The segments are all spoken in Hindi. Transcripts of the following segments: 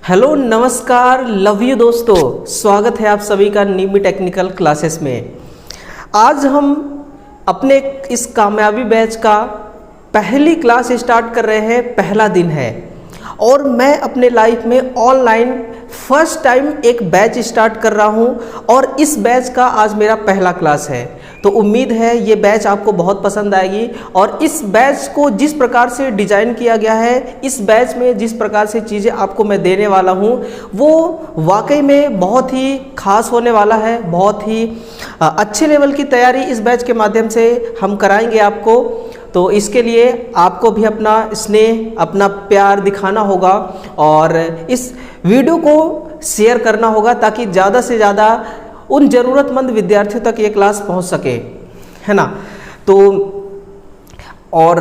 हेलो नमस्कार लव यू दोस्तों, स्वागत है आप सभी का नीमी टेक्निकल क्लासेस में। आज हम अपने इस कामयाबी बैच का पहली क्लास स्टार्ट कर रहे हैं। पहला दिन है और मैं अपने लाइफ में ऑनलाइन फर्स्ट टाइम एक बैच स्टार्ट कर रहा हूं और इस बैच का आज मेरा पहला क्लास है। तो उम्मीद है ये बैच आपको बहुत पसंद आएगी और इस बैच को जिस प्रकार से डिज़ाइन किया गया है, इस बैच में जिस प्रकार से चीज़ें आपको मैं देने वाला हूं वो वाकई में बहुत ही खास होने वाला है। बहुत ही अच्छे लेवल की तैयारी इस बैच के माध्यम से हम कराएंगे आपको। तो इसके लिए आपको भी अपना स्नेह, अपना प्यार दिखाना होगा और इस वीडियो को शेयर करना होगा ताकि ज़्यादा से ज़्यादा उन ज़रूरतमंद विद्यार्थियों तक ये क्लास पहुंच सके, है ना। तो और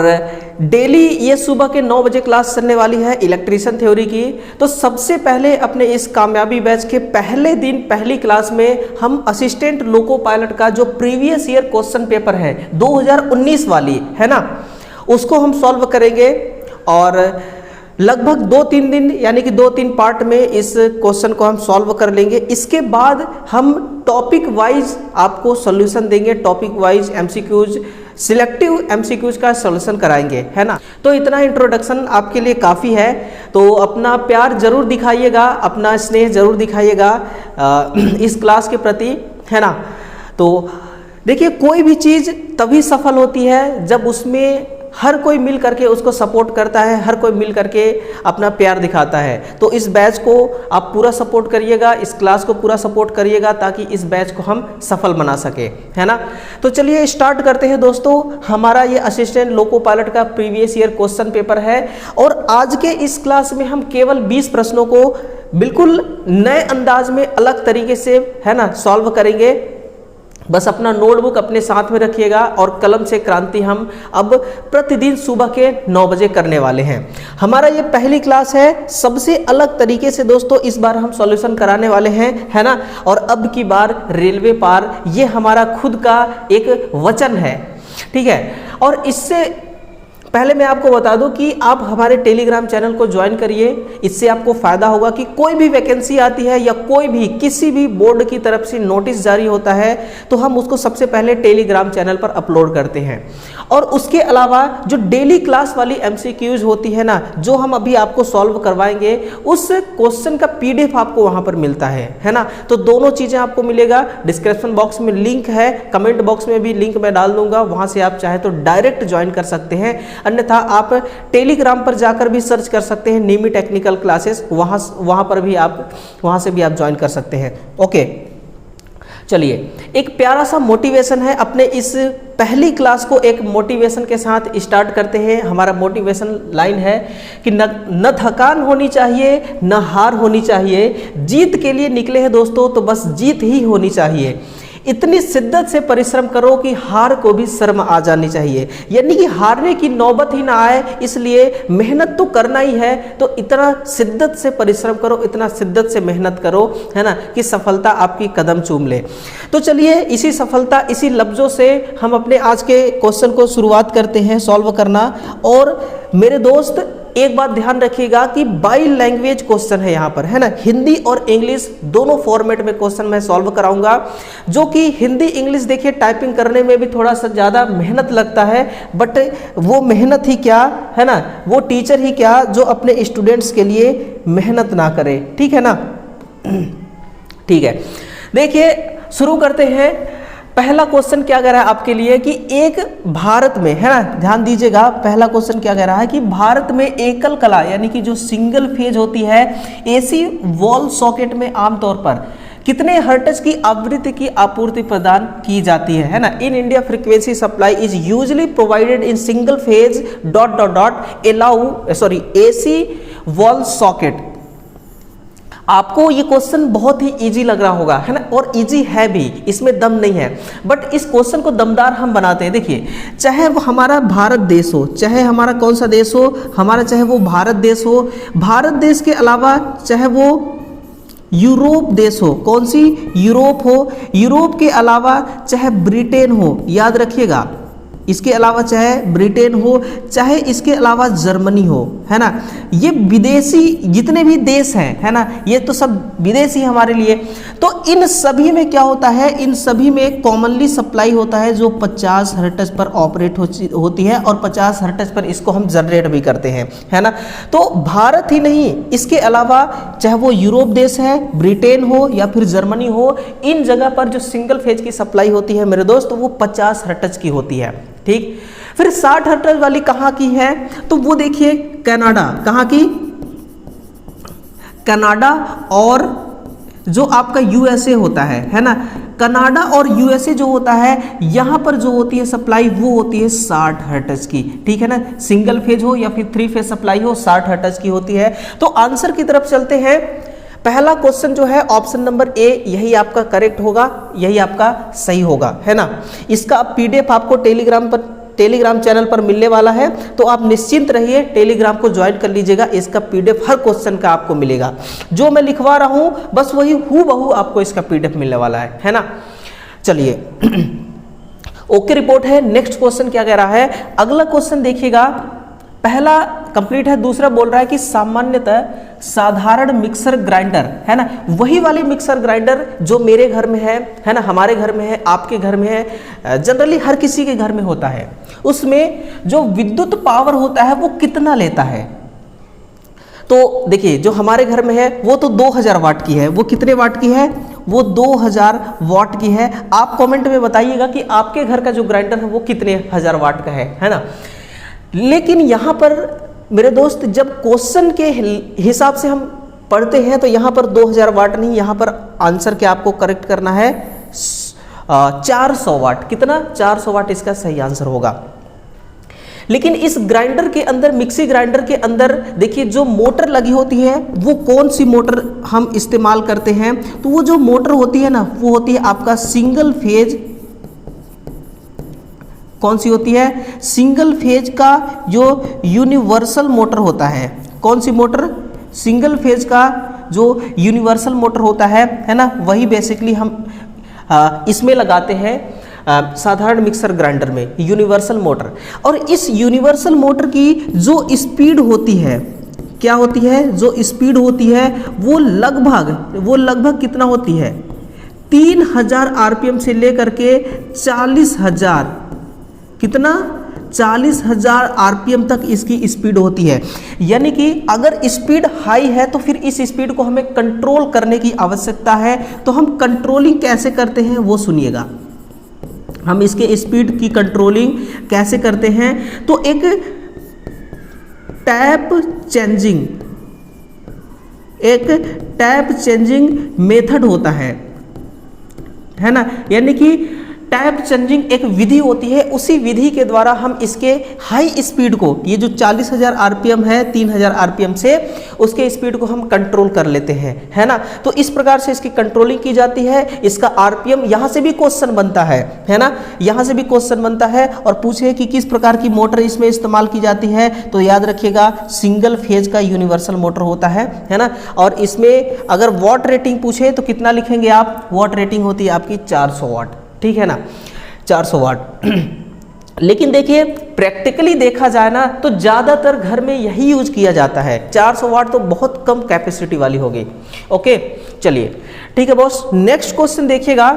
डेली ये सुबह के 9 बजे क्लास चलने वाली है इलेक्ट्रीशियन थ्योरी की। तो सबसे पहले अपने इस कामयाबी बैच के पहले दिन पहली क्लास में हम असिस्टेंट लोको पायलट का जो प्रीवियस ईयर क्वेश्चन पेपर है 2019 वाली, है ना, उसको हम सॉल्व करेंगे और लगभग 2-3 दिन यानी कि 2-3 पार्ट में इस क्वेश्चन को हम सॉल्व कर लेंगे। इसके बाद हम टॉपिक वाइज आपको सॉल्यूशन देंगे, topic wise MCQs, selective MCQs का सॉल्यूशन कराएंगे, है ना। तो इतना इंट्रोडक्शन आपके लिए काफ़ी है। तो अपना प्यार जरूर दिखाइएगा, अपना स्नेह जरूर दिखाइएगा इस क्लास के प्रति, है ना। तो देखिए, कोई भी चीज़ तभी सफल होती है जब उसमें हर कोई मिल करके उसको सपोर्ट करता है, हर कोई मिल करके अपना प्यार दिखाता है। तो इस बैच को आप पूरा सपोर्ट करिएगा, इस क्लास को पूरा सपोर्ट करिएगा ताकि इस बैच को हम सफल बना सके, है ना। तो चलिए स्टार्ट करते हैं दोस्तों। हमारा ये असिस्टेंट लोको पायलट का प्रीवियस ईयर क्वेश्चन पेपर है और आज के इस क्लास में हम केवल 20 प्रश्नों को बिल्कुल नए अंदाज में अलग तरीके से, है ना, सॉल्व करेंगे। बस अपना नोटबुक अपने साथ में रखिएगा और कलम से क्रांति हम अब प्रतिदिन सुबह के 9 बजे करने वाले हैं। हमारा ये पहली क्लास है, सबसे अलग तरीके से दोस्तों इस बार हम सॉल्यूशन कराने वाले हैं, है ना। और अब की बार रेलवे पार, ये हमारा खुद का एक वचन है, ठीक है। और इससे पहले मैं आपको बता दूं कि आप हमारे टेलीग्राम चैनल को ज्वाइन करिए। इससे आपको फायदा होगा कि कोई भी वैकेंसी आती है या कोई भी किसी भी बोर्ड की तरफ से नोटिस जारी होता है तो हम उसको सबसे पहले टेलीग्राम चैनल पर अपलोड करते हैं। और उसके अलावा जो डेली क्लास वाली एमसीक्यूज होती है ना, जो हम अभी आपको सॉल्व करवाएंगे, उस क्वेश्चन का पीडीएफ आपको वहां पर मिलता है ना। तो दोनों चीजें आपको मिलेगा। डिस्क्रिप्शन बॉक्स में लिंक है, कमेंट बॉक्स में भी लिंक मैं डाल दूंगा, वहां से आप चाहे तो डायरेक्ट ज्वाइन कर सकते हैं। अन्यथा आप टेलीग्राम पर जाकर भी सर्च कर सकते हैं नीमी टेक्निकल क्लासेस, वहां पर भी आप, वहां से भी आप ज्वाइन कर सकते हैं। ओके, चलिए एक प्यारा सा मोटिवेशन है। अपने इस पहली क्लास को एक मोटिवेशन के साथ स्टार्ट करते हैं। हमारा मोटिवेशन लाइन है कि न थकान होनी चाहिए, न हार होनी चाहिए। जीत के लिए निकले हैं दोस्तों तो बस जीत ही होनी चाहिए। इतनी शिद्दत से परिश्रम करो कि हार को भी शर्म आ जानी चाहिए, यानी कि हारने की नौबत ही ना आए, इसलिए मेहनत तो करना ही है। तो इतना शिद्दत से परिश्रम करो, इतना शिद्दत से मेहनत करो, है ना, कि सफलता आपकी कदम चूम ले। तो चलिए इसी सफलता, इसी लफ्जों से हम अपने आज के क्वेश्चन को शुरुआत करते हैं सॉल्व करना। और मेरे दोस्त एक बात ध्यान रखिएगा कि बाई लैंग्वेज क्वेश्चन है यहाँ पर, है ना। हिंदी और इंग्लिश दोनों फॉर्मेट में क्वेश्चन मैं सॉल्व कराऊंगा, जो कि हिंदी इंग्लिश देखिए टाइपिंग करने में भी थोड़ा सा ज़्यादा मेहनत लगता है, बट वो मेहनत ही क्या, है ना, वो टीचर ही क्या जो अपने स्टूडेंट्स के लिए मेहनत ना करे, ठीक है ना। ठीक है, देखिए शुरू करते हैं। पहला क्वेश्चन क्या कह रहा है आपके लिए कि एक भारत में, है ना, ध्यान दीजिएगा, पहला क्वेश्चन क्या कह रहा है कि भारत में एकल कला यानी कि जो सिंगल फेज होती है एसी वॉल सॉकेट में आमतौर पर कितने हर्ट्ज की आवृत्ति की आपूर्ति प्रदान की जाती है ना। In India frequency supply is usually provided in single phase AC wall socket. आपको ये क्वेश्चन बहुत ही इजी लग रहा होगा, है ना, और इजी है भी, इसमें दम नहीं है, बट इस क्वेश्चन को दमदार हम बनाते हैं। देखिए, चाहे वो हमारा भारत देश हो, चाहे हमारा कौन सा देश हो, हमारा चाहे वो भारत देश हो, भारत देश के अलावा चाहे वो यूरोप देश हो, कौन सी, यूरोप हो, यूरोप के अलावा चाहे ब्रिटेन हो, याद रखिएगा इसके अलावा चाहे ब्रिटेन हो, चाहे इसके अलावा जर्मनी हो, है ना, ये विदेशी जितने भी देश हैं, है ना, ये तो सब विदेशी हमारे लिए। तो इन सभी में क्या होता है, इन सभी में कॉमनली सप्लाई होता है जो 50 हर्ट्ज पर ऑपरेट होती है और 50 हर्ट्ज पर इसको हम जनरेट भी करते हैं, है ना। तो भारत ही नहीं, इसके अलावा चाहे वो यूरोप देश है, ब्रिटेन हो या फिर जर्मनी हो, इन जगह पर जो सिंगल फेज की सप्लाई होती है मेरे दोस्त, वो 50 हर्ट्ज की होती है, ठीक। फिर 60 हर्ट्ज वाली कहाँ की है, तो वो देखिए कनाडा, कहाँ की, कनाडा और जो आपका यूएसए होता है ना, कनाडा और यूएसए जो होता है, यहाँ पर जो होती है सप्लाई वो होती है 60 हर्ट्ज की, ठीक है ना। सिंगल फेज हो या फिर 3 फेज सप्लाई हो, 60 हर्ट्ज की होती है। तो आंसर की तरफ चलते हैं। पहला क्वेश्चन जो है ऑप्शन नंबर ए, यही आपका करेक्ट होगा, यही आपका सही होगा, है ना। इसका पीडीएफ आपको टेलीग्राम चैनल पर मिलने वाला है, तो आप निश्चिंत रहिए, टेलीग्राम को ज्वाइन कर लीजिएगा। इसका पीडीएफ हर क्वेश्चन का आपको मिलेगा, जो मैं लिखवा रहा हूं बस वही हूबहू आपको इसका पीडीएफ मिलने वाला है ना। चलिए ओके रिपोर्ट है। नेक्स्ट क्वेश्चन क्या कह रहा है, अगला क्वेश्चन देखिएगा। पहला कंप्लीट है, दूसरा बोल रहा है कि सामान्यतः साधारण मिक्सर ग्राइंडर, है ना, वही वाली मिक्सर ग्राइंडर जो मेरे घर में है ना, हमारे घर में है, आपके घर में है, जनरली हर किसी के घर में होता है, उसमें जो विद्युत पावर होता है वो कितना लेता है। तो देखिए जो हमारे घर में है वो तो 2000 वाट की है, वो कितने वाट की है, वो 2000 वाट की है। आप कमेंट में बताइएगा कि आपके घर का जो ग्राइंडर है वो कितने हजार वाट का है ना। लेकिन यहाँ पर मेरे दोस्त जब क्वेश्चन के हिसाब से हम पढ़ते हैं तो यहाँ पर 2000 वाट नहीं, यहाँ पर आंसर क्या आपको करेक्ट करना है 400 वाट। कितना, 400 वाट इसका सही आंसर होगा। लेकिन इस ग्राइंडर के अंदर, मिक्सी ग्राइंडर के अंदर देखिए जो मोटर लगी होती है वो कौन सी मोटर हम इस्तेमाल करते हैं, तो वो जो मोटर होती है ना वो होती है आपका सिंगल फेज। कौन सी होती है, सिंगल फेज का जो यूनिवर्सल मोटर होता है। कौन सी मोटर, सिंगल फेज का जो यूनिवर्सल मोटर होता है ना, वही बेसिकली हम इसमें लगाते हैं साधारण मिक्सर ग्राइंडर में, यूनिवर्सल मोटर। और इस यूनिवर्सल मोटर की जो स्पीड होती है, क्या होती है, जो स्पीड होती है वो लगभग कितना होती है, 3000 आरपीएम से लेकर के 40,000, कितना, 40,000 आरपीएम तक इसकी स्पीड होती है। यानी कि अगर स्पीड हाई है तो फिर इस स्पीड को हमें कंट्रोल करने की आवश्यकता है। तो हम कंट्रोलिंग कैसे करते हैं वो सुनिएगा, हम इसके स्पीड की कंट्रोलिंग कैसे करते हैं। तो एक टैप चेंजिंग मेथड होता है ना, यानी कि टैप चेंजिंग एक विधि होती है, उसी विधि के द्वारा हम इसके हाई स्पीड को, ये जो 40,000 आरपीएम है 3000 आरपीएम से, उसके स्पीड को हम कंट्रोल कर लेते हैं, है ना। तो इस प्रकार से इसकी कंट्रोलिंग की जाती है। इसका आरपीएम, यहाँ से भी क्वेश्चन बनता है ना, यहाँ से भी क्वेश्चन बनता है और पूछे कि किस प्रकार की मोटर इसमें इस्तेमाल की जाती है, तो याद रखिएगा सिंगल फेज का यूनिवर्सल मोटर होता है ना। और इसमें अगर वॉट रेटिंग पूछे तो कितना लिखेंगे आप, वॉट रेटिंग होती है आपकी 400 वाट, ठीक है ना, 400 वाट। लेकिन देखिए प्रैक्टिकली देखा जाए ना तो ज़्यादातर घर में यही यूज किया जाता है। 400 वाट तो बहुत कम कैपेसिटी वाली होगी। ओके चलिए ठीक है बॉस, नेक्स्ट क्वेश्चन देखिएगा।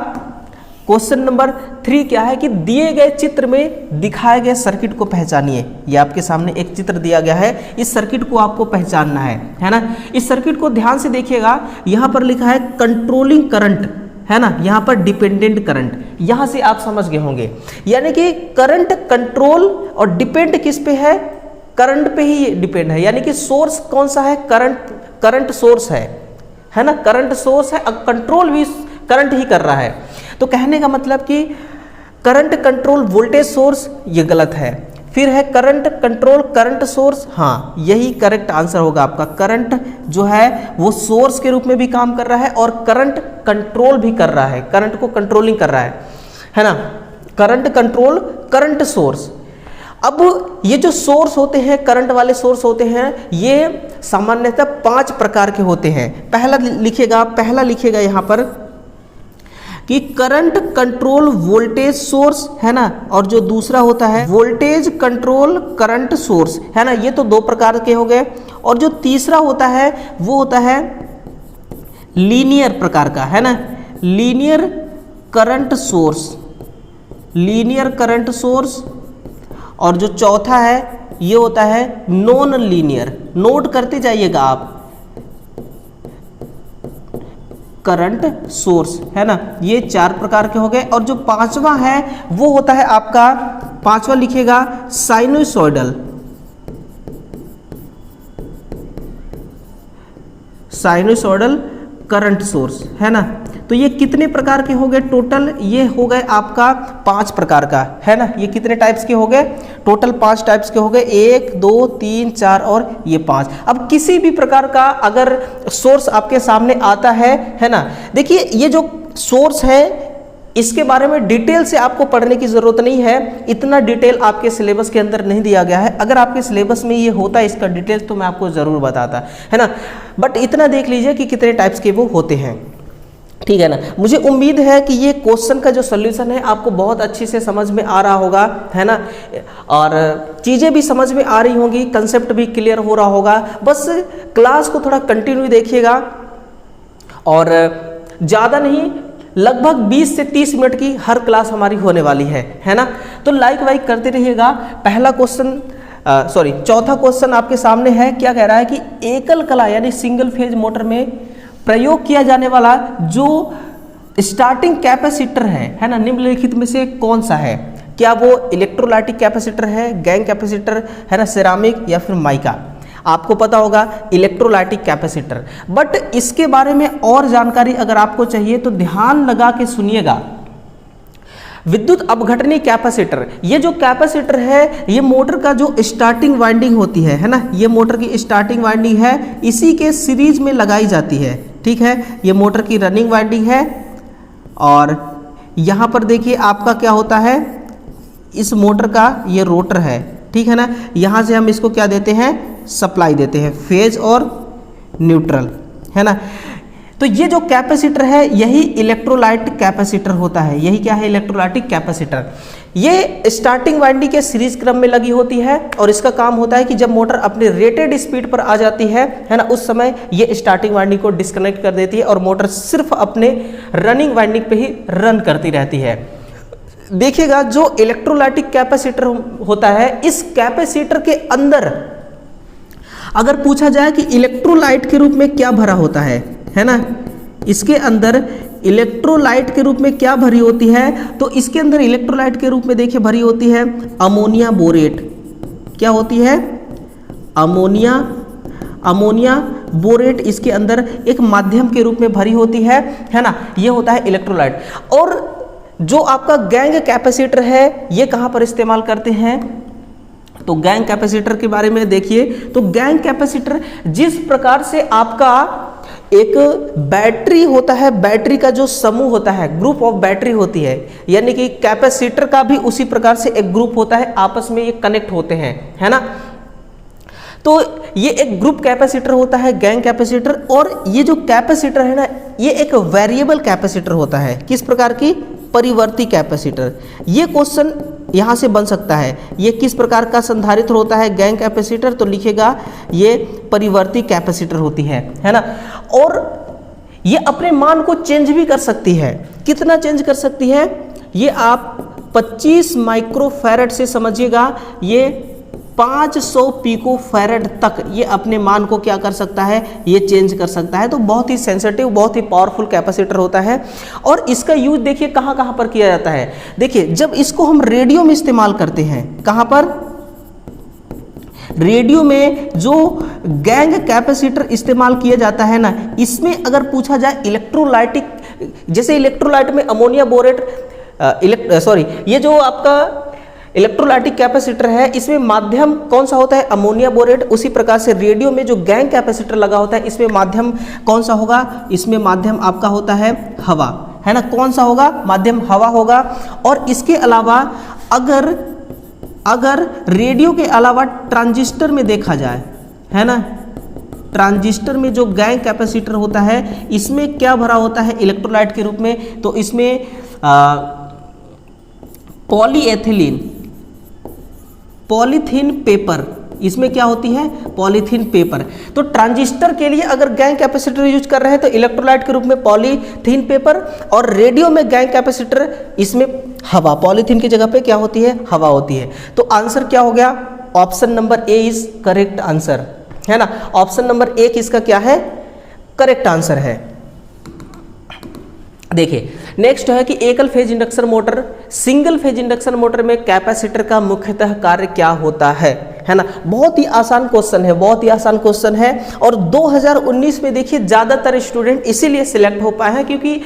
क्वेश्चन नंबर 3 क्या है कि दिए गए चित्र में दिखाए गए सर्किट को पहचानिए। ये आपके सामने एक चित्र दिया गया है, इस सर्किट को आपको पहचानना है ना। इस सर्किट को ध्यान से देखिएगा, यहाँ पर लिखा है कंट्रोलिंग करंट, है ना, यहाँ पर डिपेंडेंट करंट, यहाँ से आप समझ गए होंगे। यानी कि करंट कंट्रोल और डिपेंड किस पे है, करंट पे ही डिपेंड है। यानी कि सोर्स कौन सा है, करंट सोर्स है ना, करंट सोर्स है, अब कंट्रोल भी करंट ही कर रहा है। तो कहने का मतलब कि करंट कंट्रोल वोल्टेज सोर्स, ये गलत है। फिर है करंट कंट्रोल करंट सोर्स, हाँ यही करेक्ट आंसर होगा आपका। करंट जो है वो सोर्स के रूप में भी काम कर रहा है और करंट कंट्रोल भी कर रहा है, करंट को कंट्रोलिंग कर रहा है ना। Current control current source. अब ये जो सोर्स होते हैं, करंट वाले सोर्स होते हैं, ये सामान्यतः 5 प्रकार के होते हैं। पहला लिखिएगा यहाँ पर कि करंट कंट्रोल वोल्टेज सोर्स है ना, और जो दूसरा होता है वोल्टेज कंट्रोल करंट सोर्स है ना, ये तो दो प्रकार के हो गए। और जो तीसरा होता है वो होता है लीनियर प्रकार का, है ना, linear current source, linear current source. और जो चौथा है ये होता है नॉन लीनियर, नोट करते जाइएगा आप, करंट सोर्स, है ना। ये चार प्रकार के हो गए। और जो पांचवा है वो होता है आपका, पांचवा लिखिएगा साइनोसॉइडल, साइनोसॉइडल करंट सोर्स, है ना। तो ये कितने प्रकार के हो गए टोटल? ये हो गए आपका 5 प्रकार का, है ना। ये कितने टाइप्स के हो गए? टोटल 5 टाइप्स के हो गए, 1 2 3 4 और ये 5। अब किसी भी प्रकार का अगर सोर्स आपके सामने आता है ना, देखिए ये जो सोर्स है इसके बारे में डिटेल से आपको पढ़ने की जरूरत नहीं है, इतना डिटेल आपके सिलेबस के अंदर नहीं दिया गया है। अगर आपके सिलेबस में ये होता है इसका डिटेल तो मैं आपको जरूर बताता, है ना। बट इतना देख लीजिए कि कितने टाइप्स के वो होते हैं, ठीक है ना। मुझे उम्मीद है कि ये क्वेश्चन का जो सॉल्यूशन है आपको बहुत अच्छी से समझ में आ रहा होगा, है ना, और चीज़ें भी समझ में आ रही होंगी, कंसेप्ट भी क्लियर हो रहा होगा। बस क्लास को थोड़ा कंटिन्यू देखिएगा और ज़्यादा नहीं, लगभग 20 से 30 मिनट की हर क्लास हमारी होने वाली है ना। तो लाइक वाइक करते रहिएगा। पहला क्वेश्चन चौथा क्वेश्चन आपके सामने है, क्या कह रहा है कि एकल कला यानी सिंगल फेज मोटर में प्रयोग किया जाने वाला जो स्टार्टिंग कैपेसिटर है ना, निम्नलिखित में से कौन सा है? क्या वो इलेक्ट्रोलाइटिक कैपेसिटर है, गैंग कैपेसिटर है ना, सिरामिक या फिर माइका? आपको पता होगा इलेक्ट्रोलाइटिक कैपेसिटर। बट इसके बारे में और जानकारी अगर आपको चाहिए तो ध्यान लगा के सुनिएगा। विद्युत अपघटनी कैपेसिटर, ये जो कैपेसिटर है ये मोटर का जो स्टार्टिंग वाइंडिंग होती है ना, ये मोटर की स्टार्टिंग वाइंडिंग है, इसी के सीरीज में लगाई जाती है, ठीक है। ये मोटर की रनिंग वाइंडिंग है और यहाँ पर देखिए आपका क्या होता है, इस मोटर का ये रोटर है, ठीक है ना। यहाँ से हम इसको क्या देते हैं, सप्लाई देते हैं, फेज और न्यूट्रल, है ना। तो ये जो कैपेसिटर है यही इलेक्ट्रोलाइट कैपेसिटर होता है। यही क्या है, इलेक्ट्रोलाइटिक कैपेसिटर। ये स्टार्टिंग वाइंडिंग के सीरीज क्रम में लगी होती है और इसका काम होता है कि जब मोटर अपने रेटेड स्पीड पर आ जाती है ना, उस समय ये स्टार्टिंग वाइंडिंग को डिस्कनेक्ट कर देती है और मोटर सिर्फ अपने रनिंग वाइंडिंग पे ही रन करती रहती है। देखिएगा जो इलेक्ट्रोलाइटिक कैपेसिटर होता है, इस कैपेसिटर के अंदर अगर पूछा जाए कि इलेक्ट्रोलाइट के रूप में क्या भरा होता है ना, इसके अंदर इलेक्ट्रोलाइट के रूप में क्या भरी होती है, तो इसके अंदर इलेक्ट्रोलाइट के रूप में देखिए भरी होती है अमोनिया बोरेट। क्या होती है, अमोनिया बोरेट इसके अंदर एक माध्यम के रूप में भरी होती है ना। ये होता है इलेक्ट्रोलाइट। और जो आपका गैंग कैपेसिटर है ये कहाँ पर इस्तेमाल करते हैं, तो गैंग कैपेसिटर के बारे में देखिए। तो गैंग कैपेसिटर जिस प्रकार से आपका एक बैटरी होता है, बैटरी का जो समूह होता है, ग्रुप ऑफ बैटरी होती है, यानी कि कैपेसिटर का भी उसी प्रकार से एक ग्रुप होता है, आपस में ये कनेक्ट होते हैं, है ना। तो ये एक ग्रुप कैपेसिटर होता है गैंग कैपेसिटर। और ये जो कैपेसिटर है ना, ये एक वेरिएबल कैपेसिटर होता है। किस प्रकार की, परिवर्ती कैपेसिटर। ये क्वेश्चन यहाँ से बन सकता है, ये किस प्रकार का संधारित्र होता है गैंग कैपेसिटर, तो लिखेगा ये परिवर्ती कैपेसिटर होती है ना। और ये अपने मान को चेंज भी कर सकती है। कितना चेंज कर सकती है, ये आप 25 माइक्रोफैरड से समझिएगा, ये 500 पिकोफैरड तक ये अपने मान को क्या कर सकता है, ये चेंज कर सकता है। तो बहुत ही सेंसिटिव, बहुत ही पावरफुल कैपेसिटर होता है। और इसका यूज देखिए कहाँ कहाँ पर किया जाता है। देखिए जब इसको हम रेडियो में इस्तेमाल करते हैं, कहाँ पर, रेडियो में जो गैंग कैपेसिटर इस्तेमाल किया जाता है ना, इसमें अगर पूछा जाए इलेक्ट्रोलाइटिक, जैसे इलेक्ट्रोलाइट में अमोनिया बोरेट, ये जो आपका इलेक्ट्रोलाइटिक कैपेसिटर है इसमें माध्यम कौन सा होता है, अमोनिया बोरेट। उसी प्रकार से रेडियो में जो गैंग कैपेसिटर लगा होता है इसमें माध्यम कौन सा होगा, इसमें माध्यम आपका होता है हवा, है ना। कौन सा होगा, माध्यम हवा होगा। और इसके अलावा अगर रेडियो के अलावा ट्रांजिस्टर में देखा जाए, है ना, ट्रांजिस्टर में जो गैंग कैपेसिटर होता है इसमें क्या भरा होता है इलेक्ट्रोलाइट के रूप में, तो इसमें पॉलीएथिलीन, पॉलीथीन पेपर, इसमें क्या होती है पॉलीथीन पेपर। तो ट्रांजिस्टर के लिए अगर गैंग कैपेसिटर यूज कर रहे हैं तो इलेक्ट्रोलाइट के रूप में पॉलीथीन पेपर, और रेडियो में गैंग कैपेसिटर इसमें हवा, पॉलीथीन की जगह पे क्या होती है हवा होती है। तो आंसर क्या हो गया, option number A is correct answer, है ना। ऑप्शन नंबर ए किसका क्या है करेक्ट आंसर है। देखिए नेक्स्ट है कि एकल phase induction motor, single phase induction motor में कैपेसिटर का मुख्यतः कार्य क्या होता है ना। बहुत ही आसान क्वेश्चन है, बहुत ही आसान क्वेश्चन है, और 2019 में देखिए ज़्यादातर स्टूडेंट इसीलिए सिलेक्ट हो पाए हैं क्योंकि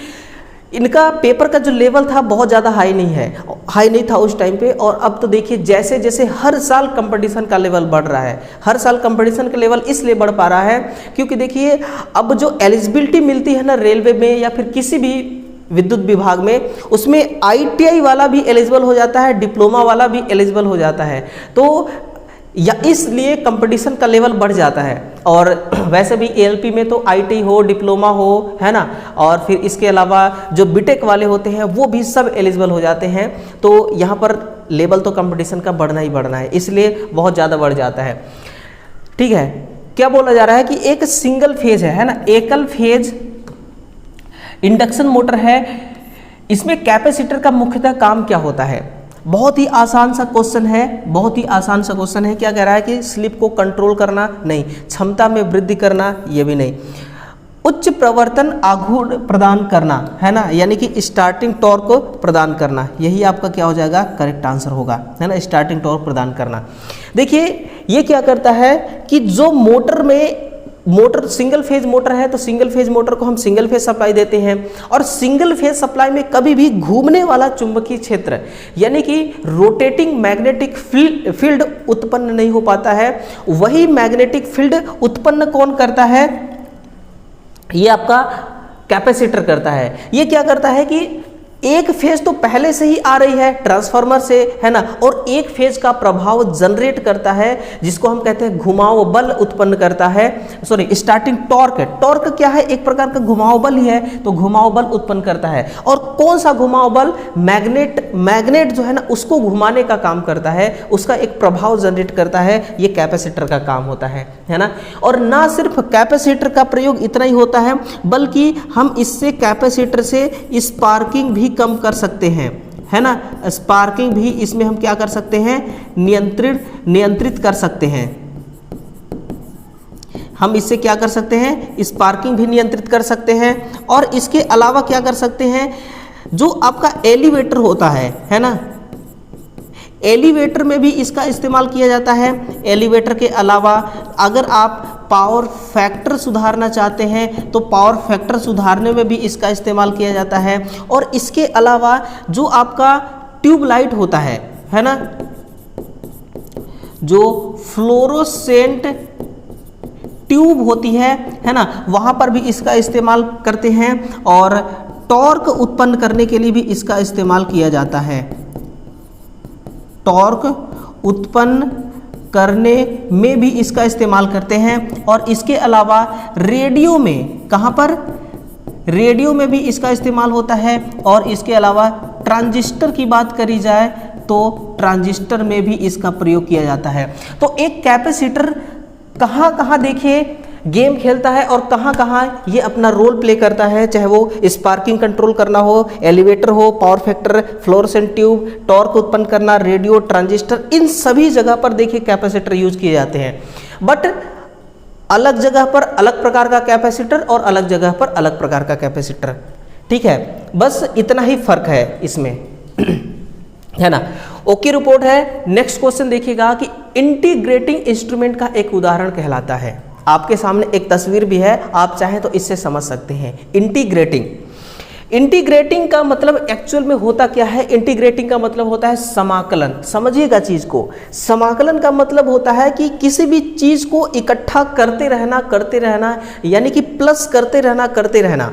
इनका पेपर का जो लेवल था बहुत ज़्यादा हाई नहीं था उस टाइम पे। और अब तो देखिए जैसे जैसे हर साल कंपटीशन का लेवल बढ़ रहा है, हर साल कंपटीशन का लेवल इसलिए बढ़ पा रहा है क्योंकि देखिए अब जो एलिजिबिलिटी मिलती है ना रेलवे में या फिर किसी भी विद्युत विभाग में, उसमें ITI वाला भी एलिजिबल हो जाता है, डिप्लोमा वाला भी एलिजिबल हो जाता है। तो या इसलिए कंपटीशन का लेवल बढ़ जाता है। और वैसे भी ALP में तो ITI हो, डिप्लोमा हो, है ना, और फिर इसके अलावा जो बीटेक वाले होते हैं वो भी सब एलिजिबल हो जाते हैं। तो यहाँ पर लेवल तो कंपटीशन का बढ़ना ही बढ़ना है, इसलिए बहुत ज़्यादा बढ़ जाता है। ठीक है, क्या बोला जा रहा है कि एक सिंगल फेज है ना, एकल फेज इंडक्शन मोटर है, इसमें कैपेसिटर का मुख्यतः काम क्या होता है। बहुत ही आसान सा क्वेश्चन है, बहुत ही आसान सा क्वेश्चन है। क्या कह रहा है कि स्लिप को कंट्रोल करना नहीं, क्षमता में वृद्धि करना ये भी नहीं, उच्च प्रवर्तन आघूर्ण प्रदान करना, है ना, यानी कि स्टार्टिंग टॉर्क को प्रदान करना, यही आपका क्या हो जाएगा करेक्ट आंसर होगा, है ना, स्टार्टिंग टॉर्क प्रदान करना। देखिए ये क्या करता है कि जो मोटर सिंगल फेज मोटर है तो सिंगल फेज मोटर को हम सिंगल फेज सप्लाई देते हैं, और सिंगल फेज सप्लाई में कभी भी घूमने वाला चुंबकीय क्षेत्र यानी कि रोटेटिंग मैग्नेटिक फील्ड उत्पन्न नहीं हो पाता है। वही मैग्नेटिक फील्ड उत्पन्न कौन करता है, ये आपका कैपेसिटर करता है। ये क्या करता है कि एक फेज तो पहले से ही आ रही है ट्रांसफार्मर से, है ना, और एक फेज का प्रभाव जनरेट करता है जिसको हम कहते हैं घुमाव बल उत्पन्न करता है, सॉरी स्टार्टिंग टॉर्क है। टॉर्क क्या है, एक प्रकार का घुमाव बल ही है, तो घुमाव बल उत्पन्न करता है। और कौन सा घुमाव बल, मैग्नेट जो है ना उसको घुमाने का काम करता है, उसका एक प्रभाव जनरेट करता है, ये कैपेसिटर का काम होता है ना। और ना सिर्फ कैपेसिटर का प्रयोग इतना ही होता है बल्कि हम इससे कैपेसिटर से स्पार्किंग भी कम कर सकते हैं, है ना, स्पार्किंग भी इसमें हम क्या कर सकते हैं नियंत्रित कर सकते हैं। हम इससे क्या कर सकते हैं, स्पार्किंग भी नियंत्रित कर सकते हैं। और इसके अलावा क्या कर सकते हैं, जो आपका एलिवेटर होता है ना, एलिवेटर में भी इसका इस्तेमाल किया जाता है। एलिवेटर के अलावा अगर आप पावर फैक्टर सुधारना चाहते हैं तो पावर फैक्टर सुधारने में भी इसका इस्तेमाल किया जाता है। और इसके अलावा जो आपका ट्यूबलाइट होता है ना, जो फ्लोरोसेंट ट्यूब होती है ना, वहाँ पर भी इसका इस्तेमाल करते हैं। और टॉर्क उत्पन्न करने के लिए भी इसका इस्तेमाल किया जाता है, टॉर्क उत्पन्न करने में भी इसका इस्तेमाल करते हैं। और इसके अलावा रेडियो में, कहाँ पर, रेडियो में भी इसका इस्तेमाल होता है। और इसके अलावा ट्रांजिस्टर की बात करी जाए तो ट्रांजिस्टर में भी इसका प्रयोग किया जाता है। तो एक कैपेसिटर कहाँ कहाँ देखिए गेम खेलता है और कहाँ कहाँ ये अपना रोल प्ले करता है, चाहे वो स्पार्किंग कंट्रोल करना हो, एलिवेटर हो, power factor, fluorescent tube, torque उत्पन्न करना, रेडियो, ट्रांजिस्टर, इन सभी जगह पर देखिए कैपेसिटर यूज किए जाते हैं। बट अलग जगह पर अलग प्रकार का कैपेसिटर और अलग जगह पर अलग प्रकार का कैपेसिटर, ठीक है, बस इतना ही फर्क है इसमें, है ना। ओके रिपोर्ट है। नेक्स्ट क्वेश्चन देखिएगा कि इंटीग्रेटिंग इंस्ट्रूमेंट का एक उदाहरण कहलाता है। आपके सामने एक तस्वीर भी है, आप चाहें तो इससे समझ सकते हैं। इंटीग्रेटिंग का मतलब एक्चुअल में होता क्या है, इंटीग्रेटिंग का मतलब होता है समाकलन। समझिएगा चीज को, समाकलन का मतलब होता है कि किसी भी चीज को इकट्ठा करते रहना, यानी कि प्लस करते रहना।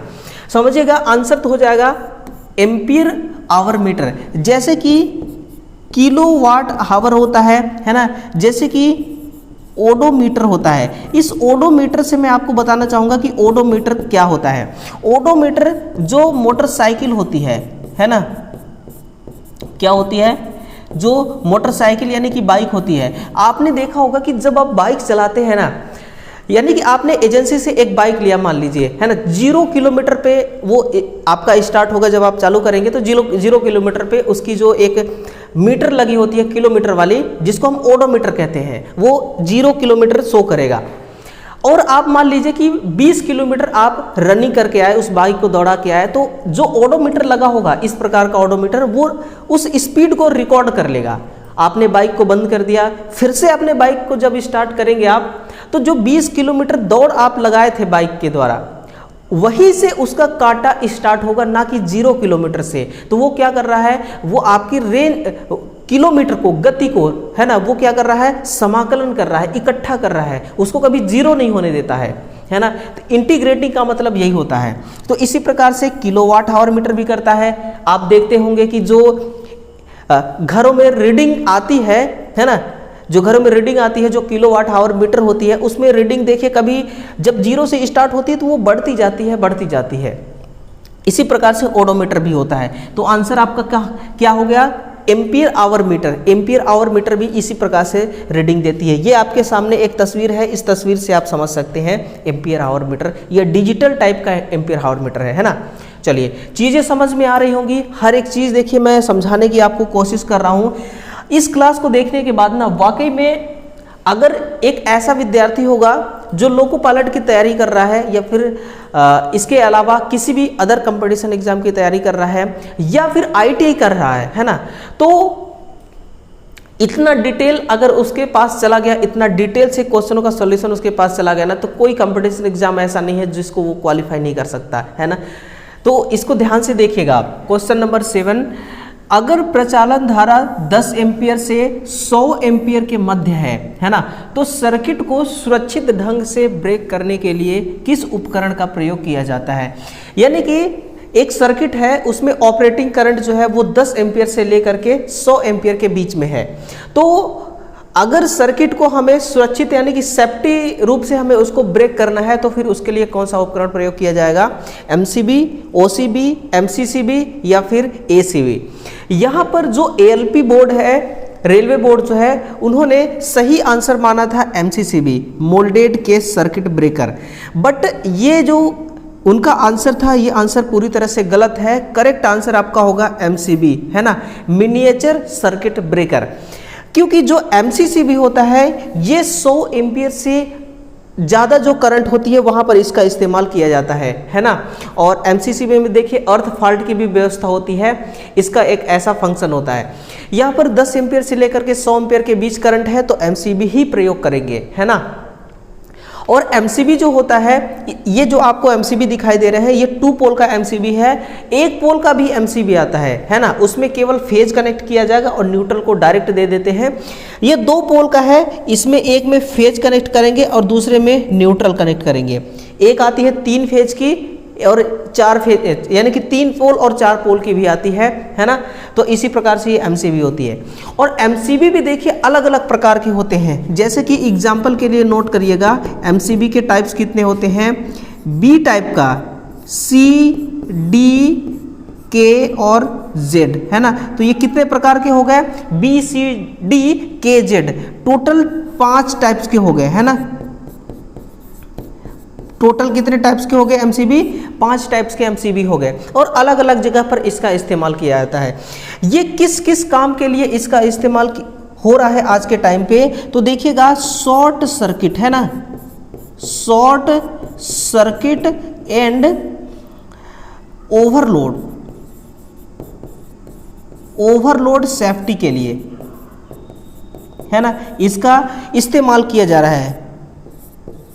समझिएगा, आंसर तो हो जाएगा एम्पियर आवर मीटर, जैसे कि किलोवाट आवर होता है ना, जैसे कि ओडोमीटर होता है। इस ओडोमीटर से मैं आपको बताना चाहूँगा कि ओडोमीटर क्या होता है। ओडोमीटर जो मोटरसाइकिल होती है ना, क्या होती है, जो मोटरसाइकिल यानी कि बाइक होती है, आपने देखा होगा कि जब आप बाइक चलाते हैं ना, यानी कि आपने एजेंसी से एक बाइक लिया मान लीजिए, है ना, 0 किलोमीटर पे वो आपका स्टार्ट होगा। जब आप चालू करेंगे तो 0 किलोमीटर पे उसकी जो एक मीटर लगी होती है किलोमीटर वाली, जिसको हम ओडोमीटर कहते हैं, वो 0 किलोमीटर शो करेगा। और आप मान लीजिए कि 20 किलोमीटर आप रनिंग करके आए, उस बाइक को दौड़ा के आए, तो जो ओडोमीटर लगा होगा, इस प्रकार का ओडोमीटर, वो उस स्पीड को रिकॉर्ड कर लेगा। आपने बाइक को बंद कर दिया, फिर से अपने बाइक को जब स्टार्ट करेंगे आप, तो जो 20 किलोमीटर दौड़ आप लगाए थे बाइक के द्वारा, वहीं से उसका काटा स्टार्ट होगा, ना कि 0 किलोमीटर से। तो वो क्या कर रहा है, वो आपकी किलोमीटर को, गति को, है ना, वो क्या कर रहा है, समाकलन कर रहा है, इकट्ठा कर रहा है, उसको कभी 0 नहीं होने देता है ना। तो इंटीग्रेटिंग का मतलब यही होता है। तो इसी प्रकार से किलोवाट आवर मीटर भी करता है। आप देखते होंगे कि जो घरों में रीडिंग आती है ना, जो घरों में रीडिंग आती है, जो किलोवाट आवर मीटर होती है, उसमें रीडिंग देखिए कभी जब 0 से स्टार्ट होती है तो वो बढ़ती जाती है। इसी प्रकार से ओडोमीटर भी होता है। तो आंसर आपका क्या हो गया, ampere hour meter. Ampere hour meter भी इसी प्रकार से रीडिंग देती है। ये आपके सामने एक तस्वीर है, इस तस्वीर से आप समझ सकते हैं एम्पियर आवर मीटर, यह डिजिटल टाइप का एम्पियर आवर मीटर है ना। चलिए, चीज़ें समझ में आ रही होंगी, हर एक चीज़ देखिए मैं समझाने की आपको कोशिश कर रहा हूँ। इस क्लास को देखने के बाद ना वाकई में अगर एक ऐसा विद्यार्थी होगा जो लोको पायलट की तैयारी कर रहा है, या फिर इसके अलावा किसी भी अदर कंपटीशन एग्जाम की तैयारी कर रहा है, या फिर ITI कर रहा है ना, तो इतना डिटेल अगर उसके पास चला गया, इतना डिटेल से क्वेश्चनों का सॉल्यूशन उसके पास चला गया ना, तो कोई कंपटीशन एग्जाम ऐसा नहीं है जिसको वो क्वालिफाई नहीं कर सकता, है ना। तो इसको ध्यान से देखिएगा आप। क्वेश्चन नंबर 7, अगर प्रचालन धारा 10 एम्पियर से 100 एम्पियर के मध्य है ना, तो सर्किट को सुरक्षित ढंग से ब्रेक करने के लिए किस उपकरण का प्रयोग किया जाता है। यानी कि एक सर्किट है, उसमें ऑपरेटिंग करंट जो है वो 10 एम्पियर से लेकर के 100 एम्पियर के बीच में है। तो अगर सर्किट को हमें सुरक्षित यानी कि सेफ्टी रूप से हमें उसको ब्रेक करना है, तो फिर उसके लिए कौन सा उपकरण प्रयोग किया जाएगा, MCB, OCB, MCCB या फिर ACB। यहाँ पर जो ALP बोर्ड है, रेलवे बोर्ड जो है, उन्होंने सही आंसर माना था MCCB, moulded case circuit breaker. But ये जो उनका आंसर था, ये आंसर पूरी तरह से गलत है। करेक्ट आंसर आपका होगा MCB, है ना, मिनिएचर सर्किट ब्रेकर। क्योंकि जो MCCB होता है ये 100 एम्पियर से ज़्यादा जो करंट होती है वहाँ पर इसका इस्तेमाल किया जाता है ना। और MCCB में देखिए अर्थ फॉल्ट की भी व्यवस्था होती है, इसका एक ऐसा फंक्शन होता है। यहाँ पर 10 एम्पियर से लेकर के 100 एम्पियर के बीच करंट है तो MCB ही प्रयोग करेंगे, है ना। और MCB जो होता है, ये जो आपको MCB दिखाई दे रहे हैं, ये 2 पोल का MCB है। 1 पोल का भी MCB आता है ना, उसमें केवल फेज कनेक्ट किया जाएगा और न्यूट्रल को डायरेक्ट दे देते हैं। ये 2 पोल का है, इसमें एक में फेज कनेक्ट करेंगे और दूसरे में न्यूट्रल कनेक्ट करेंगे। एक आती है 3 फेज की और 4 फेज, यानी कि 3 पोल और 4 पोल की भी आती है ना। तो इसी प्रकार से ये MCB होती है। और MCB भी देखिए अलग अलग प्रकार के होते हैं। जैसे कि एग्जाम्पल के लिए नोट करिएगा, MCB के टाइप्स कितने होते हैं, B टाइप का C, D, K और Z, है ना। तो ये कितने प्रकार के हो गए, B, C, D, K, Z, total 5 types के हो गए, है ना। टोटल कितने टाइप्स के हो गए MCB, 5 टाइप्स के MCB हो गए। और अलग अलग जगह पर इसका इस्तेमाल किया जाता है। ये किस किस काम के लिए इसका इस्तेमाल हो रहा है आज के टाइम पे, तो देखिएगा शॉर्ट सर्किट, है ना, short circuit and overload safety के लिए, है ना, इसका इस्तेमाल किया जा रहा है।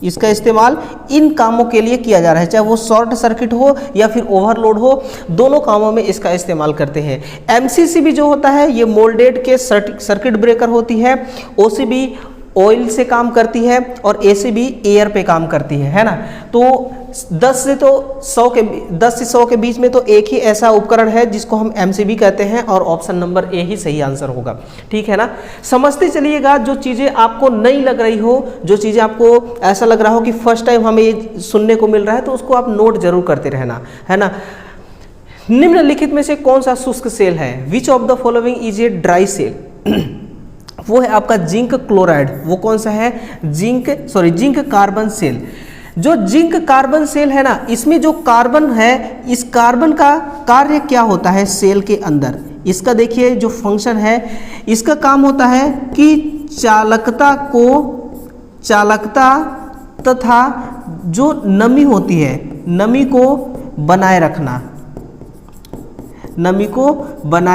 इसका इस्तेमाल इन कामों के लिए किया जा रहा है, चाहे वो शॉर्ट सर्किट हो या फिर ओवरलोड हो, दोनों कामों में इसका इस्तेमाल करते हैं। MCCB जो होता है ये मोल्डेड के सर्किट ब्रेकर होती है। OCB ऑयल से काम करती है और AC भी एयर पे काम करती है ना। तो 10 से 100 के बीच में तो एक ही ऐसा उपकरण है जिसको हम MCB कहते हैं और ऑप्शन नंबर ए ही सही आंसर होगा। ठीक है ना। समझते चलिएगा, जो चीज़ें आपको नई लग रही हो, जो चीज़ें आपको ऐसा लग रहा हो कि फर्स्ट टाइम हमें ये सुनने को मिल रहा है, तो उसको आप नोट जरूर करते रहना, है ना। निम्नलिखित में से कौन सा शुष्क सेल है? Which of the following is a dry cell? वो है आपका जिंक क्लोराइड। वो कौन सा है? Zinc carbon cell. जो जिंक कार्बन सेल है ना, इसमें जो कार्बन है, इस कार्बन का कार्य क्या होता है सेल के अंदर? इसका देखिए जो फंक्शन है, इसका काम होता है कि चालकता तथा जो नमी होती है, नमी को बनाए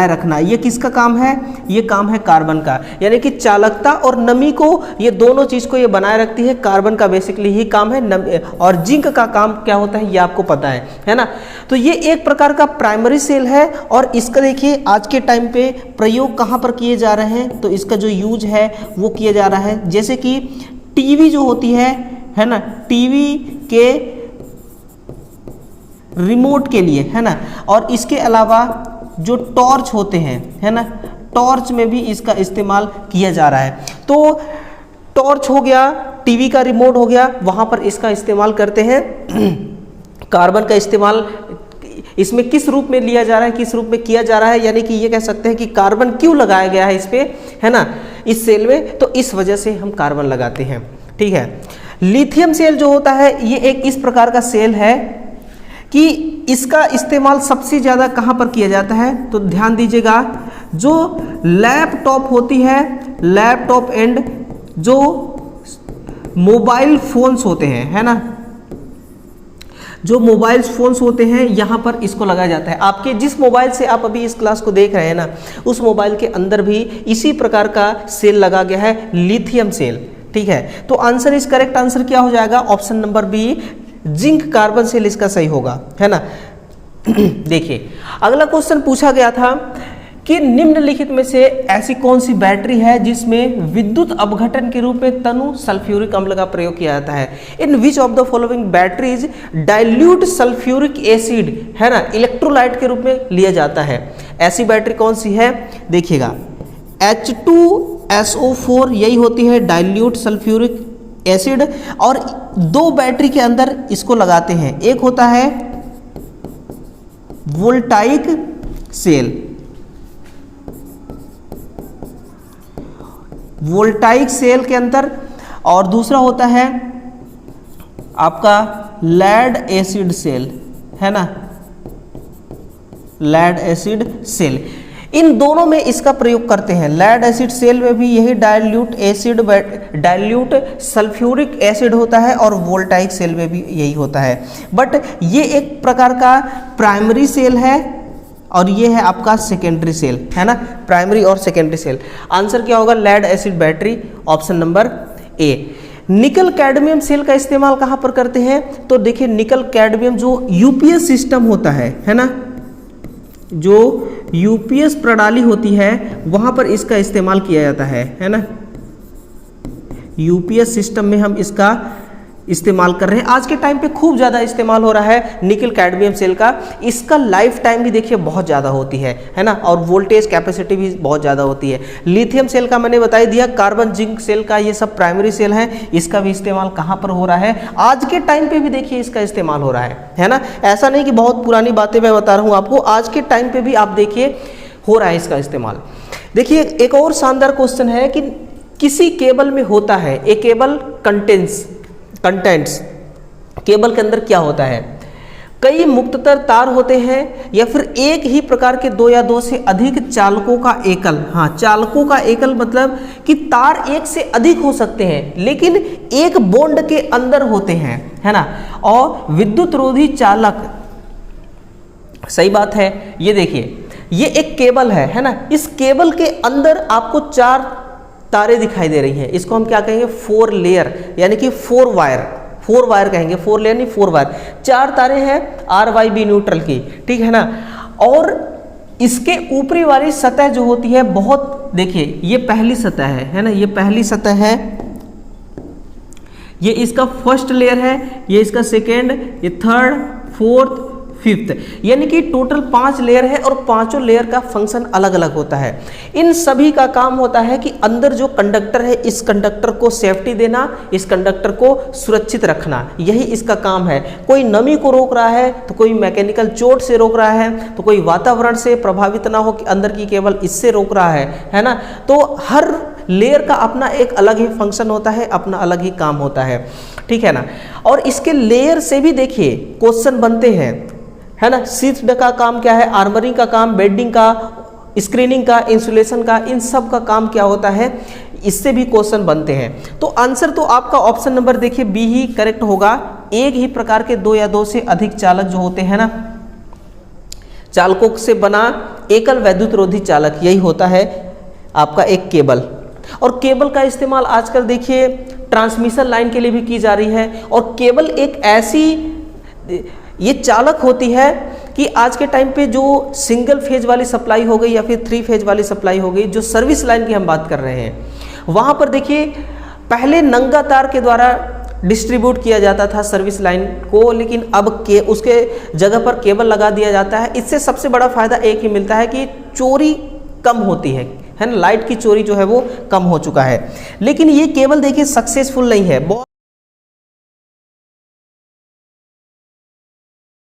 रखना। ये किसका काम है? ये काम है कार्बन का। यानी कि चालकता और नमी को, ये दोनों चीज को ये बनाए रखती है। कार्बन का बेसिकली ही काम है। और जिंक का काम क्या होता है ये आपको पता है ना। तो ये एक प्रकार का प्राइमरी सेल है और इसका देखिए आज के टाइम पे प्रयोग कहाँ पर किए जा रहे हैं, तो इसका जो यूज है वो किया जा रहा है। जैसे कि टीवी जो होती है ना, टीवी के रिमोट के लिए, है ना। और इसके अलावा जो टॉर्च होते हैं, है ना, टॉर्च में भी इसका इस्तेमाल किया जा रहा है। तो टॉर्च हो गया, टीवी का रिमोट हो गया, वहाँ पर इसका इस्तेमाल करते हैं। कार्बन का इस्तेमाल इसमें किस रूप में लिया जा रहा है, किस रूप में किया जा रहा है, यानी कि ये कह सकते हैं कि कार्बन क्यों लगाया गया है इस पे, है ना, इस सेल में, तो इस वजह से हम कार्बन लगाते हैं। ठीक है। लिथियम सेल जो होता है ये एक इस प्रकार का सेल है कि इसका इस्तेमाल सबसे ज़्यादा कहाँ पर किया जाता है, तो ध्यान दीजिएगा, जो लैपटॉप होती है, लैपटॉप एंड जो मोबाइल फोन्स होते हैं, है ना, जो मोबाइल फोन्स होते हैं यहाँ पर इसको लगाया जाता है। आपके जिस मोबाइल से आप अभी इस क्लास को देख रहे हैं ना, उस मोबाइल के अंदर भी इसी प्रकार का सेल लगा गया है, लिथियम सेल। ठीक है। तो आंसर इस करेक्ट आंसर क्या हो जाएगा? Option number B, zinc carbon cell इसका सही होगा, है ना। देखिए अगला क्वेश्चन पूछा गया था कि निम्नलिखित में से ऐसी कौन सी बैटरी है जिसमें विद्युत अपघटन के रूप में तनु सल्फ्यूरिक अम्ल का प्रयोग किया जाता है? In which of the following batteries dilute sulphuric acid, है ना, इलेक्ट्रोलाइट के रूप में लिया जाता है? ऐसी बैटरी कौन सी है? देखिएगा H2SO4 यही होती है, डाइल्यूट सल्फ्यूरिक एसिड। और दो बैटरी के अंदर इसको लगाते हैं, एक होता है वोल्टाइक सेल, वोल्टाइक सेल के अंदर, और दूसरा होता है आपका लेड एसिड सेल, है ना, लेड एसिड सेल। इन दोनों में इसका प्रयोग करते हैं। लेड एसिड सेल में भी यही डाइल्यूट सल्फ्यूरिक एसिड होता है और वोल्टाइक सेल में भी यही होता है। बट ये एक प्रकार का प्राइमरी सेल है और ये है आपका सेकेंडरी सेल, है ना, प्राइमरी और सेकेंडरी सेल। आंसर क्या होगा? Lead acid battery, option number A. Nickel cadmium cell का इस्तेमाल कहाँ पर करते हैं? तो देखिए निकल कैडमियम जो यूपीएस सिस्टम होता है ना, जो यूपीएस प्रणाली होती है वहां पर इसका इस्तेमाल किया जाता है ना। यूपीएस सिस्टम में हम इसका इस्तेमाल कर रहे हैं। आज के टाइम पे खूब ज़्यादा इस्तेमाल हो रहा है निकल कैडमियम सेल का। इसका लाइफ टाइम भी देखिए बहुत ज़्यादा होती है ना, और वोल्टेज कैपेसिटी भी बहुत ज़्यादा होती है। लिथियम सेल का मैंने बता दिया, कार्बन जिंक सेल का ये सब प्राइमरी सेल हैं, इसका भी इस्तेमाल कहाँ पर हो रहा है? आज के टाइम पर भी देखिए इसका इस्तेमाल हो रहा है ना। ऐसा नहीं कि बहुत पुरानी बातें मैं बता रहा हूँ आपको, आज के टाइम पर भी आप देखिए हो रहा है इसका इस्तेमाल। देखिए एक और शानदार क्वेश्चन है कि किसी केबल में होता है, एक केबल कंटेंट्स केबल के अंदर क्या होता है? कई मुक्ततर तार होते हैं या फिर एक ही प्रकार के दो या दो से अधिक चालकों का एकल। हाँ, चालकों का एकल मतलब कि तार एक से अधिक हो सकते हैं लेकिन एक बॉन्ड के अंदर होते हैं, है ना। और विद्युत रोधी चालक, सही बात है। ये देखिए ये एक केबल है ना, इस केबल के अंदर आपको चार तारें दिखाई दे रही हैं। इसको हम क्या कहेंगे? 4 लेयर, यानी कि 4 वायर कहेंगे, 4 लेयर नहीं 4 वायर। 4 तारें हैं RYB न्यूट्रल की, ठीक है ना। और इसके ऊपरी वाली सतह जो होती है बहुत, देखिए ये पहली सतह है ना, ये पहली सतह है, ये इसका फर्स्ट लेयर है, ये इसका सेकेंड, ये थर्ड, फोर्थ, फिफ्थ, यानी कि टोटल 5 लेयर है और पांचों लेयर का फंक्शन अलग अलग होता है। इन सभी का काम होता है कि अंदर जो कंडक्टर है इस कंडक्टर को सेफ्टी देना, इस कंडक्टर को सुरक्षित रखना, यही इसका काम है। कोई नमी को रोक रहा है तो कोई मैकेनिकल चोट से रोक रहा है, तो कोई वातावरण से प्रभावित ना हो कि अंदर की केबल, इससे रोक रहा है ना। तो हर लेयर का अपना एक अलग ही फंक्शन होता है, अपना अलग ही काम होता है, ठीक है ना। और इसके लेयर से भी देखिए क्वेश्चन बनते हैं, है ना। शीट का काम क्या है, आर्मरिंग का काम, बेडिंग का, स्क्रीनिंग का, इंसुलेशन का, इन सब का काम क्या होता है, इससे भी क्वेश्चन बनते हैं। तो आंसर तो आपका ऑप्शन नंबर देखिए बी ही करेक्ट होगा। एक ही प्रकार के 2 या 2 से अधिक चालक जो होते हैं ना, चालकों से बना एकल वैद्युत रोधी चालक, यही होता है आपका एक केबल। और केबल का इस्तेमाल आजकल देखिए ट्रांसमिशन लाइन के लिए भी की जा रही है। और केबल एक ऐसी ये चालक होती है कि आज के टाइम पे जो सिंगल फेज वाली सप्लाई हो गई या फिर 3 फेज वाली सप्लाई हो गई, जो सर्विस लाइन की हम बात कर रहे हैं, वहाँ पर देखिए पहले नंगा तार के द्वारा डिस्ट्रीब्यूट किया जाता था सर्विस लाइन को, लेकिन अब उसके जगह पर केबल लगा दिया जाता है। इससे सबसे बड़ा फायदा एक ही मिलता है कि चोरी कम होती है ना, लाइट की चोरी जो है वो कम हो चुका है। लेकिन ये केबल देखिए सक्सेसफुल नहीं है।